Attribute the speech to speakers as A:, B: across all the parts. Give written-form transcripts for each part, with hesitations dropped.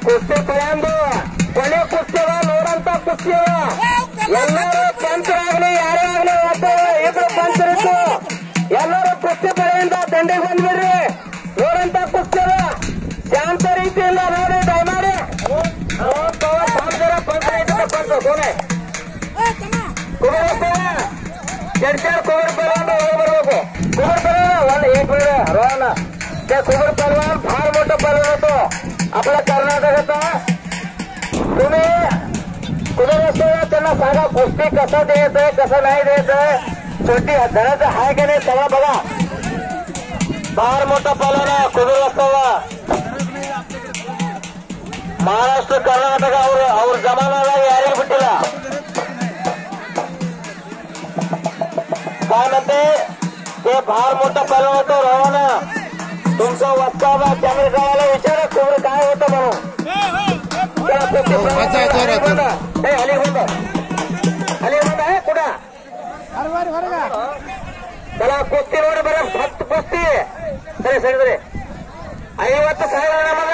A: ಕುಸ್ತಿ ತಗೊಂಡು ಕೊನೆ ಕುಸ್ತಿವ ನೋಡಂತ ಕುಸ್ತಿವ ಎಲ್ಲರೂ ಪಂಚರಾಗ್ಲಿ ಯಾರೇ ಆಗ್ಲಿ ಒಬ್ಬ ಇಬ್ರು ಪಂಚರಿತ್ತು ಎಲ್ಲರೂ ಕುಸ್ತಿ ಬೆಳೆಯಿಂದ ದಂಡಿಗೆ ಬಂದ್ಬಿಡ್ರಿ ನೋಡಂತ ಕುಸ್ತಿವ ಶಾಂತ ರೀತಿಯಿಂದ ನೋಡಿ ದಯಮಾಡಿ ಜಡ್ಚಾರ್ ಕುಬರ್ ಪಲ್ವಾನ್ ಹೋಗಿ ಬರ್ಬೇಕು कुबर पहलवान एक मिनिट रोहन त्या कुबर पहलवान फार मोठा पहलवान होतो आपल्या कर्नाटकाचा तुम्ही कुबर असताना त्यांना सांगा कुस्ती कसा द्यायचंय कसं नाही द्यायचंय छोटी धराचं आहे की नाही सगळं बघा फार मोठा पहलवान आहे कुबर असताना महाराष्ट्र कर्नाटक ಅವ್ರ ಜಮಾನಾದಾಗ ಯಾರಿಗೂ ಬಿಟ್ಟಿಲ್ಲ काय म्हणते ते फार मोठा पहलवान होतो रोहन तुमचा वक्ता कॅमेरावाला विचारा कुबर काय होतं म्हणून हली बंद आहे कुठं त्याला कुस्ती रोड बरं फक्त कुस्ती सरे सरे 50 ಸಾವಿರ ನಮಗ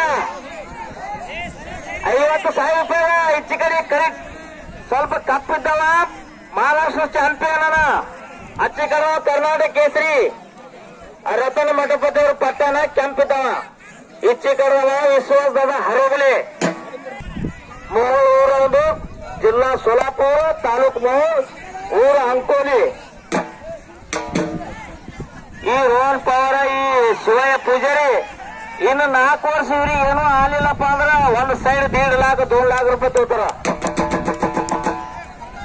A: 50 ಸಾವಿರ ರೂಪಾಯಿ ಹೆಚ್ಚು ಕಡೆ ಕರೆಕ್ಟ್ ಸ್ವಲ್ಪ ಕಪ್ಪಿದ್ದವ ಮಹಾರಾಷ್ಟ್ರ ಚಾಂಪಿಯನ್ ಅನ ಅಚ್ಚಿಕರ ಕರ್ನಾಟಕ ಕೇಸರಿ ರತನ ಮಠಪತಿಯವರು ಪಟ್ಟಣ ಕೆಂಪಿದ್ದವ ಇಚ್ಚಿಕರವ ವಿಶ್ವಾಸದ ಹರೋಗಲಿ ಮೂರು ಜಿಲ್ಲಾ ಸೋಲಾಪುರ ತಾಲೂಕು ಮೂರು ಊರು ಅಂಕೋಲಿ ಈ ರೋಹನ್ ಪವಾರ ಈ ಶಿವಯ್ಯ ಪೂಜಾರಿ ಇನ್ನು 4 ವರ್ಷ ಇವ್ರಿಗೆ ಏನೂ ಆಗಲಿಲ್ಲಪ್ಪ ಅಂದ್ರ ಒಂದು ಸೈಡ್ 1.5 लाख 2 लाख ರೂಪಾಯಿ ತಗೋತಾರ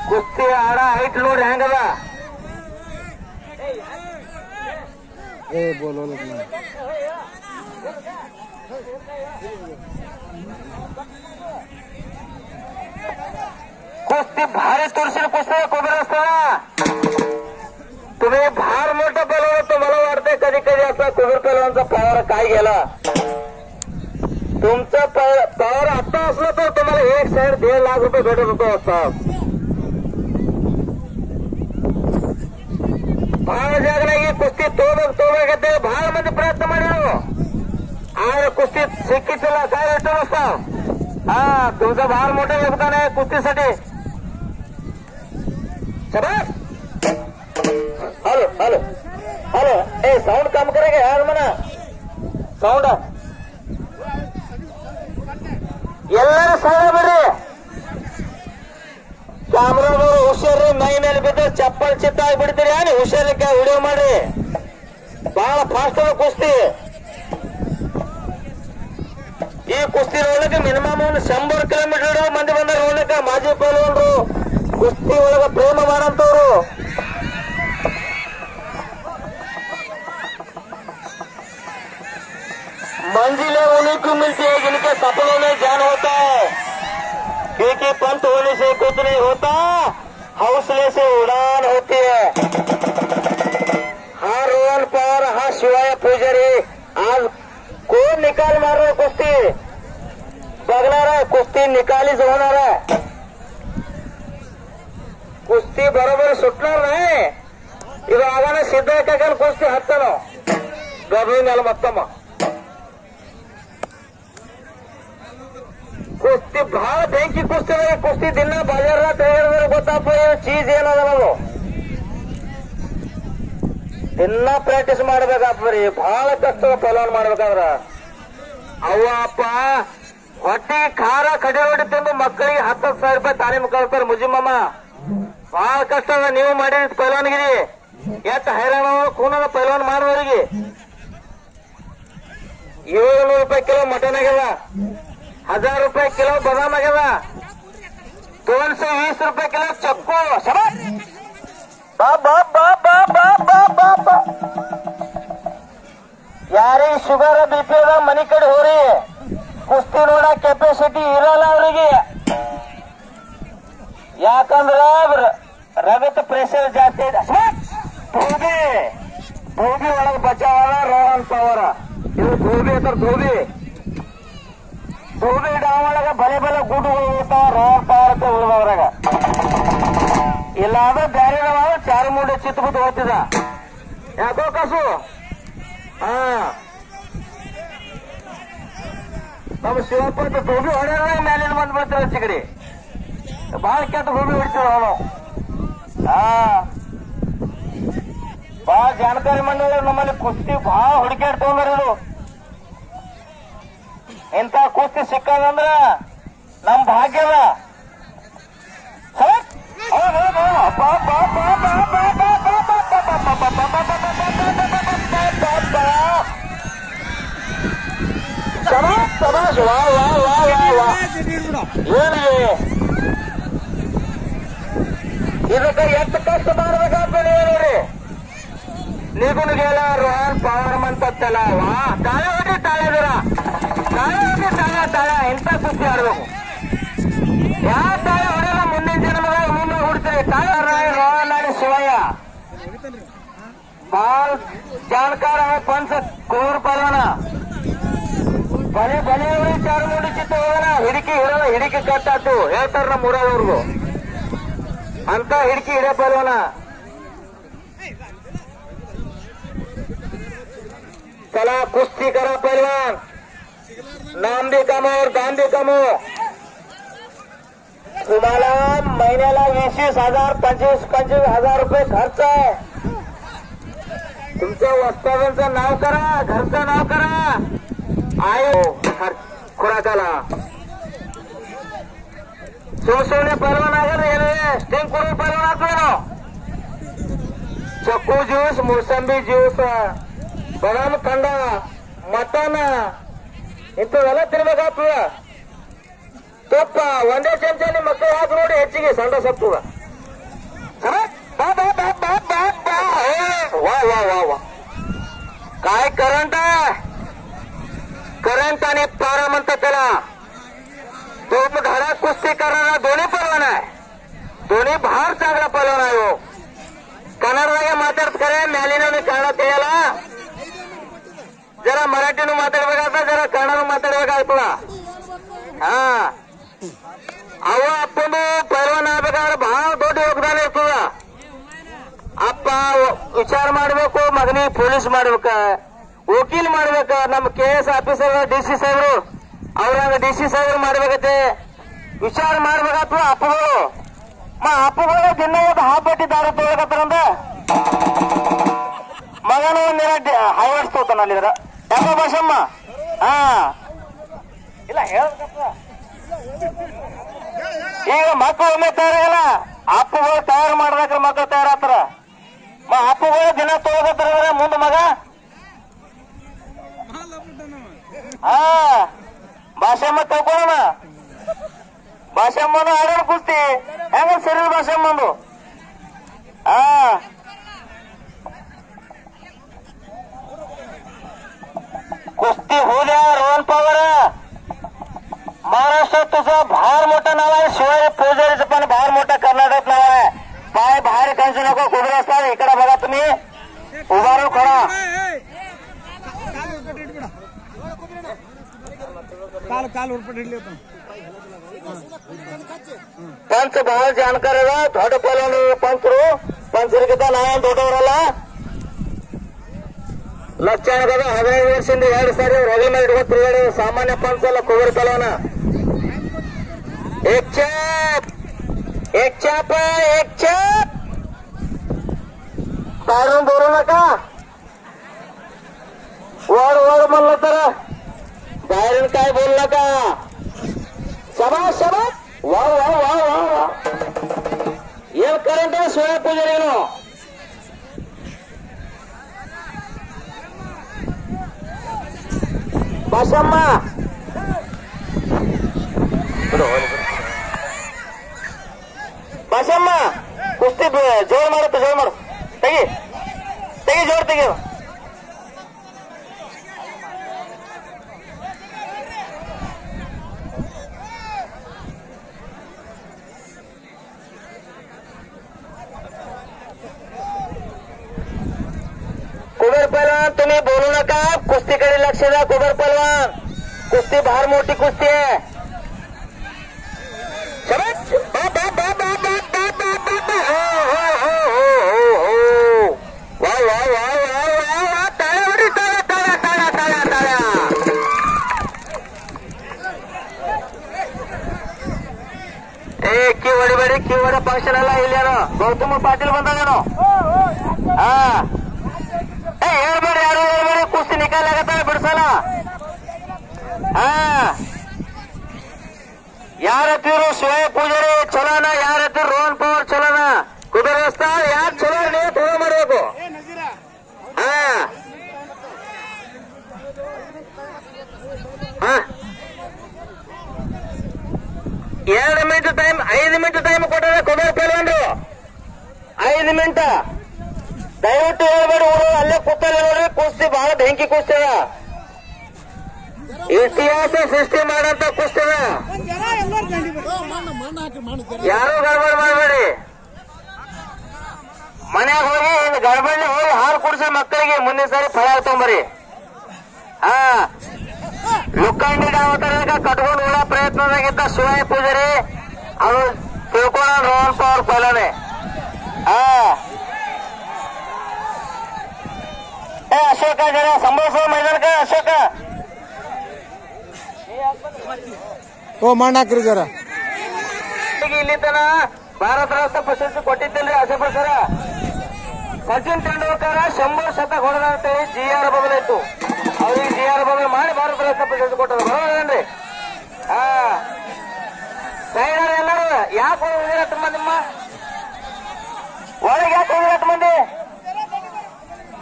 A: ಕುಸ್ತಿ ಆಡ ಹೈಟ್ ನೋಡ್ರಿ ಹೆಂಗದ कुस्ती भारी तोरशील कुस्ती कुबर असताना तुम्ही फार मोठा पहलवान होतो मला वाटतंय कधी कधी असा कुबर पहलवानचा पॉवर काय गेला तुमचा पॉवर आता असला तर तुम्हाला एक साइड 1.5 लाख रुपये भेटत होतो असता ಬಹಳ ಜಾಗನಾಗಿ ಕುಸ್ತಿ ತೋಬೇಕಂತ ಬಹಳ ಮಂದಿ ಪ್ರಯತ್ನ ಮಾಡಿದ್ರು ಆದ್ರೆ ಕುಸ್ತಿ ಸಿಕ್ಕಿತ್ತಿಲ್ಲ काय भेटतो असता हा तुमचं फार मोठं योगदान आहे कुस्तीसाठी शबाश हॅलो हॅलो हॅलो ए साऊंड काम करेगा यार मना साऊंड ಎಲ್ಲರೂ ಸೈಡ್ ಬರ್ರಿ ಕ್ಯಾಮ್ರಾದವರು ಹುಷಾರ್ರಿ ಮೈ ಮೇಲೆ ಬಿದ್ದರೆ ಚಪ್ಪಲ್ ಚಿತ್ತ ಆಗಿಬಿಡ್ತೀರಿ ಯಾರು ಹುಷಾರಿಕೆ ವಿಡಿಯೋ ಮಾಡ್ರಿ ಬಹಳ ಫಾಸ್ಟ್ ಅದ ಕುಸ್ತಿ ಈ ಕುಸ್ತಿ ನೋಡ್ಲಿಕ್ಕೆ ಮಿನಿಮಮ್ ಒಂದು 100 ಕಿಲೋಮೀಟರ್ ಮಂದಿ ಬಂದ ನೋಡ್ಲಿಕ್ಕೆ ಮಾಜಿ ಪಹಲ್ವಾನರು ಕುಸ್ತಿ ಒಳಗ ಪ್ರೇಮ ಮಾಡಂತವ್ರು मंजिलें उन्हीं को मिलती है जिनके सपनों में जान होता है क्योंकि पंत होने से कुछ नहीं होता हौसले से उड़ान होती है हा रोहन पवार हा शिवाय पुजारी आज कोण निकाल मारणार कुस्ती बघणार आहे कुस्ती निकालीच होणार आहे कुस्ती बरोबर सुटणार नाही ಇವಾಗ ಸಿದ್ಧಕ್ಕೆ ಕುಸ್ತಿ ಹತ್ತನೋ ಗಬಿನಲ್ಲಿ ಮತ್ತಮ್ಮ कुस्ती बहಳ ಬೆಂಕಿ ಕುಸ್ತಿ ಕುಸ್ತಿ ದಿನ ಬಾಜಾರದಾಗ ತೆಗೆದ್ರೆ ಗೊತ್ತಪ್ಪ ಚೀಸ್ ಏನದ ನಾವು ದಿನ ಪ್ರಾಕ್ಟೀಸ್ ಮಾಡ್ಬೇಕಪ್ಪ ಬಹಳ ಕಷ್ಟ ಪಲಾನ್ ಮಾಡ್ಬೇಕಾದ್ರ ಅವ್ವ ಅಪ್ಪ ಹೊಟ್ಟೆ ಖಾರ ಕಡೆ ಹೊಡಿ ತಿಂದು ಮಕ್ಕಳಿಗೆ 10,000 ರೂಪಾಯಿ ತಾಲೀಮು ಕಳ್ತಾರೆ ಮುಜಿಮಮ್ಮ ಬಹಳ ಕಷ್ಟ ಅದ ನೀವು ಮಾಡಿ ಪೈಲಾನ್ಗಿರಿ ಎಷ್ಟು ಹೈರಾಣ ಕೂನದ ಪೈಲಾನ್ ಮಾಡೋರಿಗೆ 700 ರೂಪಾಯಿ ಕಿಲೋ ಮಟನ್ ಆಗ್ಯದ 1000 ರೂಪಾಯಿ ಕಿಲೋ ಬದಾಮ್ ಆಗ್ಯದ 220 ರೂಪಾಯಿ ಕಿಲೋ ಚಕ್ಕು ಯಾರಿಗೆ ಶುಗರ್ ಬಿಪಿ ಅದ ಮನಿ ಕಡೆ ಹೋರಿ ಕುಸ್ತಿ ನೋಡ ಕೆಪಾಸಿಟಿ ಇರಲ್ಲ ಅವರಿಗೆ ಯಾಕಂದ್ರ ರಗತ್ ಪ್ರೆಷರ್ ಜಾಸ್ತಿ ಇದೆ ಧೋಬಿ ಒಳಗೆ ಬಚಾವಲ್ಲ ರೋಹನ್ ಪವಾರ ಇದು ಧೋಬಿ ಅಂತಾರೆ ಧೋಬಿ ಡಾಮ್ ಒಳಗ ಬಲೆ ಗುಡ್ಡುಗಳು ಹೋಗ್ತಾವ ರೋಹನ್ ಪವಾರ ಅಂತ ಉಳಿದವ್ರಾಗ ಇಲ್ಲಾಂದ್ರೆ ಬೇರೆ ಚಾರು ಮುಂಡೆ ಚಿತ್ಬಿಟ್ಟು ಹೋಗ್ತಿದ ಯಾಕೋ ಕಸು ನಮ್ಮ ಶಿವಪ್ಪ ಅಂತ ಗೋಬಿ ಹೊಡೆಯೋದ ಮೇಲಿನ ಬಂದ್ಬಿಡ್ತಾರೆ ಚಿಗಡಿ ಬಹಳ ಕೆಟ್ಟ ಗೋಬಿ ಹೊಡಿತೀವಿ ಅವನು. ಬಹಳ ಜಾನಕಾರಿ ಮಂಡಳ ನಮ್ಮಲ್ಲಿ ಕುಸ್ತಿ ಬಹಳ ಹುಡುಕಾಡ್ ತಗೊಂಡ್ರು. ಇಂಥ ಕುಸ್ತಿ ಸಿಕ್ಕದಂದ್ರ ನಮ್ ಭಾಗ್ಯದ. ಇದಕ್ಕೆ ಎಷ್ಟು ಕಷ್ಟ ಮಾಡಬೇಕಾಗ್ತದೆ ನೋಡಿ. ನಿಗುಣಿಗೆಲ್ಲ ರೋಹನ್ ಪವರ್ ಅಂತಲ್ಲ ತಾಳೆ ಹೊಡಿ ತಾಳೆದಿರ ತಾಳೆ ಹೊಡಿ ತಾಳ ಇಂಥ ಕುಸ್ತಿ ಆಡ್ಬೇಕು. ಯಾವ ತಾಳೆ ಹೊಡೆಯಲ್ಲ ಮುಂದಿನ ಜನ್ಮದಾಗ ಮುಂದೆ ಹುಡ್ತೀವಿ. ತಾಳೆ ರೋಹನ್ ಆಡಿ ಶಿವಯ್ಯ ಬಾಲ್ ಜಾಣಕಾರ ಪಂಚ ಕೋರ್ ಪಲ್ವನ ಬಲೆ ಬಲೆ ಚಾರು ನೋಡಿ ಚಿತ್ತ ಹೋಗೋಣ. ಹಿಡಿಕಿ ಹಿಡಲ್ಲ ಹಿಡಿಕಿ ಕಟ್ಟಾತು ಹೇಳ್ತಾರ ನಮ್ಮ ಊರವ್ರಿಗೂ ಅಂತ ಹಿಡಿಕಿ ಹಿಡಿಯ ಪಲ್ವನ. चला कुस्ती करा पहलवान, नाम भी कमो और दाम भी कमो. तुम्हाला महिन्याला 20,000 25,000 रुपये खर्च आहे. तुमच्या वस्तादांचं नाव करा, घरचं नाव करा. आयो खुराकाला सोने पहलवान आगे स्टिंग करून पहलवान असलो. चक्कू ज्यूस, मोसंबी ज्यूस, ಬದಾಮ್ ಕಂಡ, ಮಟನ್ ಇಂಥವೆಲ್ಲ ತಿನ್ಬೇಕಾಗ್ತದ. ತುಪ್ಪ ಒಂದೇ ಚಮಚ ನಿಮ್ಮ ಮಕ್ಕಳು ಹಾಕಿ ನೋಡಿ ಹೆಚ್ಚಿಗೆ ಸಂಡ ಸತ್ತದ. वा वा वा वा काय करंट आहे. करंट आणि पारा म्हणतात त्याला. दोन धडा कुस्ती करणारा दोन्ही पहलवान आहे. दोन्ही भार चांगला पहलवान आहे. हो ಕನ್ನಡದಾಗೆ ಮಾತಾಡ್ತ ಖರೆ ಮ್ಯಾಲಿನವನಿಗೆ ಕನ್ನಡ ತಿಳಿಯಲ್ಲ. ಜರ ಮರಾಠಿನೂ ಮಾತಾಡ್ಬೇಕಾಗ್ತದ, ಜರ ಕನ್ನಡನೂ ಮಾತಾಡ್ಬೇಕಾಗ್ತದ. ಅವ ಅಪ್ಪಂದು ಪೈಲ್ವಾನ್ ಆಗ್ಬೇಕಾದ್ರೆ ಬಹಳ ದೊಡ್ಡ ಯೋಗದಾನ ಇರ್ತದ. ಅಪ್ಪ ವಿಚಾರ ಮಾಡ್ಬೇಕು, ಮಗನಿಗೆ ಪೊಲೀಸ್ ಮಾಡ್ಬೇಕ, ವಕೀಲ್ ಮಾಡ್ಬೇಕ. ನಮ್ಮ KS ಆಫೀಸರ್ DC ಸಾಹೇಬ್ರು ಅವ್ರಂಗ DC ಸಾಹೇಬ್ರು ಮಾಡ್ಬೇಕತ್ತೆ. ವಿಚಾರ ಮಾಡ್ಬೇಕಾಗ್ತದ. ಅಪ್ಪಗಳು ಅಪ್ಪಗಳು ದಿನ ಒಂದು ಹಾಪಟ್ಟಿ ದಾರು ತಗೋಕತ್ತಾರಂದ ಮಗನ ಒಂದಿನ ಹೈವೇಸ್ ತೋತಾನ ಅಲ್ಲಿದ್ರ ಯಾಕೋ ಭಾಷಮ್ಮ. ಇಲ್ಲ ಹೇಳ್ಬೇಕಪ್ಪ. ಈಗ ಮಕ್ಕಳು ಒಮ್ಮೆ ತಯಾರಿಲ್ಲ, ಅಪ್ಪಗಳು ತಯಾರು ಮಾಡ್ಬೇಕ್ರ ಮಕ್ಕಳು ತಯಾರಾತಾರ. ಅಪ್ಪಗಳು ದಿನ ತಗೋಕತ್ತಾರ ಮುಂದೆ ಮಗ. ಭಾಷಮ್ಮ ತಗೋಣ. ಭಾಷಮ್ಮನು ಆಡೋಣ ಕುಸ್ತಿ ಹೆಂಗ ಸರಿ ಭಾಷಮ್ಮಂದು. कुस्ती हो द्या. रोहन पवार महाराष्ट्रात तुझं भार मोठं नाव आहे. शिवाय पोजारीचं पण भार मोठं कर्नाटकात नाव आहे. पाय बाहेर त्यांचे नको कुठे असतात. इकडे बघा तुम्ही उभारून खडा. पंच ಬಹಳ ಜಾಣಕಾರ ದೊಡ್ಡ ಪೈಲ್ವಾನ ಪಂಚರು. ಪಂಚರಿಗಿಂತ ನಾವು ದೊಡ್ಡವರಲ್ಲ. ಲಕ್ಷಣಗದ 15 ವರ್ಷದಿಂದ 2 ಸಾರಿ ರವಿ ಮೇಲೆ ಇಟ್ಕೊಂಡು ತಿರುಗಾಡಿ ಸಾಮಾನ್ಯ ಪಂಚ ಅಲ್ಲ. ಕೊಬ್ಬರಿ ಪೈಲ್ವಾನ. एक चाप बाहेरून बोलू नका. वड म्हणलं तर बाहेरून काय बोलू नका. शबाश शबाश. वा वा वा वा वा. ಏನ್ ಕರೆಂಟ್ ಸೋಯಾ ಪೂಜಾರಿನು ಭಾಷಮ್ಮ. ಭಾಷಮ್ಮ ಕುಸ್ತಿ ಜೋರ್ ಮಾಡುತ್ತೆ. ಜೋರ್ ಮಾಡು. ತೆಗಿ ಜೋರ್ ತೆಗಿ. कुबेर पहलवान तुम्ही बोलू नका. कुस्तीकडे लक्ष द्या. कुबेर पहलवान कुस्ती भार मोठी कुस्ती आहे. ಫಂಕ್ಷನ್ ಎಲ್ಲ ಇಲ್ಲೇನು ಗೌತಮ ಪಾಟೀಲ್ ಬಂದೇನು ಹಾ ಹೇಳ್ಬೇಡಿ ಯಾರು ಹೇಳ್ಬೇಡಿ ಕುಸ್ತಿ ನಿಕಾಲ್ ಆಗತ್ತ ಬಿಡ್ಸಲ್ಲ ಹಾ ಯಾರ ಹತ್ತಿರು ಶಿವ ಪೂಜಾರಿ ಚಲೋನ ಯಾರ ಹತ್ತಿರ ರೋಹನ್ ಪವರ್ ಚಲೋನ ಕುದುರೆಸ್ತ ಯಾರು ಚಲೋ ನೀವು ತಗೋ ಮಾಡ್ಬೇಕು ಹಾ 2 ಮಿನಿಟ್ ಟೈಮ್ 5 ಮಿನಿಟ್ ಟೈಮ್ ಕೊಟ್ಟರೆ ಕುದುರೆ ಪಲ್ವನ್ರು 5 ಮಿನಿಟ್ ದಯವಿಟ್ಟು ಹೇಳ್ಬೇಡಿ ಊರು ಅಲ್ಲೇ ಕೂತಲ್ಲಿ ನೋಡ್ರಿ ಕುಸ್ತಿ ಬಹಳ ಬೆಂಕಿ ಕುಸ್ತಿ ಅದ ಇತಿಹಾಸ ಸೃಷ್ಟಿ ಮಾಡಂತ ಕುಸ್ತಿ ಅದ ಯಾರು ಗಡ್ಬಡ್ ಮಾಡಬೇಡಿ ಮನ್ಯಾಗ ಹೋಗಿ ಇನ್ನು ಗಡ್ಬಡಿ ಹೋಗಿ ಹಾಲು ಕುಡಿಸಿ ಮಕ್ಕಳಿಗೆ ಮುಂದಿನ ಸಾರಿ ಫಲ ತಗೊಂಬರಿ ಹಾ ಲುಕ್ಕಂಡಿ ಅವತಾರದಾಗ ಕಟ್ಕೊಂಡು ಉಳ ಪ್ರಯತ್ನದಾಗಿದ್ದ ಶಿವಾಯ ಪೂಜಾರಿ ಅದು ತಿಳ್ಕೊಂಡ ರೋಹನ್ ಪವರ್ ಪೈಲನೆ ಹಾ ಅಶೋಕ ಜನ ಸಂಭವಿಸುವ ಮೈದಾನಕ ಅಶೋಕ
B: ಓ ಮಾಡಾಕ್ರಿ ಜರ
A: ಇಲ್ಲಿ ತನ ಭಾರತ ರತ್ನ ಪ್ರಶಸ್ತಿ ಕೊಟ್ಟಿದ್ದಿಲ್ರಿ ಆಸೆಫ್ ಸರ ಸಚಿನ್ ತೆಂಡೂಲ್ಕರ್ 100 ಶತಕ ಹೊಡೆದ ಅಂತೇಳಿ GR ಬದಲಾಯ್ತು ಅವ್ರಿಗೆ GR ಬದಲು ಮಾಡಿ ಭಾರತ ರತ್ನ ಪ್ರಶಸ್ತಿ ಕೊಟ್ಟದ ಬರೋದೇನ್ರಿ ಹಾ ಸೈಡರ್ ಎಲ್ಲರೂ ಯಾಕೆ ಹೋಗಿರತ್ತ ಮಂದಿಮ್ಮ ಒಳಗೆ ಯಾಕೆ ಹೋಗಿರತ್ತ ಮಂದಿ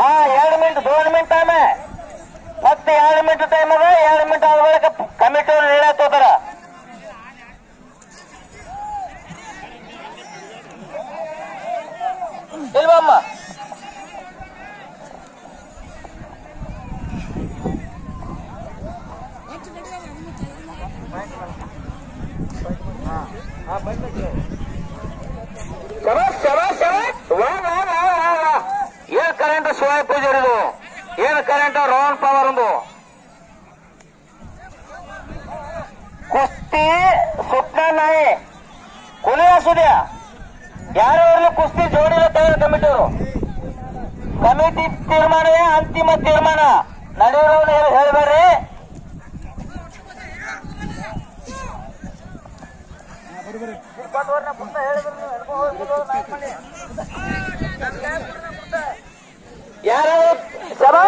A: ಹಾ 2 ಮಿನಿಟ್ 2 ಮಿನಿಟ್ ಟೈಮ್ ಮತ್ತೆ 2 ಮಿನಿಟ್ ಟೈಮ್ ಅದ 2 ಮಿನಿಟ್ ಆದ ಬಳಿಕ ಕಮಿಟಿ ಅವ್ರು ಹೇಳತ್ತೋತಾರ ಇಲ್ವಮ್ಮ ಏನ್ ಕರೆಂಟ್ ಶಿವಾಯ ಪೂಜಾರಿದು ಏನ್ ಕರೆಂಟ್ ರೋಹನ್ ಪವರ್ ಒಂದು ಕುಸ್ತಿ ಸುಪ್ನ ನಾಯಿ ಕೊನೆ ಸುದ್ಯ ಯಾರು ಕುಸ್ತಿ ಜೋಡಿಲ್ಲ ತಯಾರು ಕಮಿಟಿಯವರು ಕಮಿಟಿ ತೀರ್ಮಾನವೇ ಅಂತಿಮ ತೀರ್ಮಾನ ನಡೆಯೋರು ಹೇಳ್ಬೇಡ್ರಿ ಯಾರು ಸಭಾ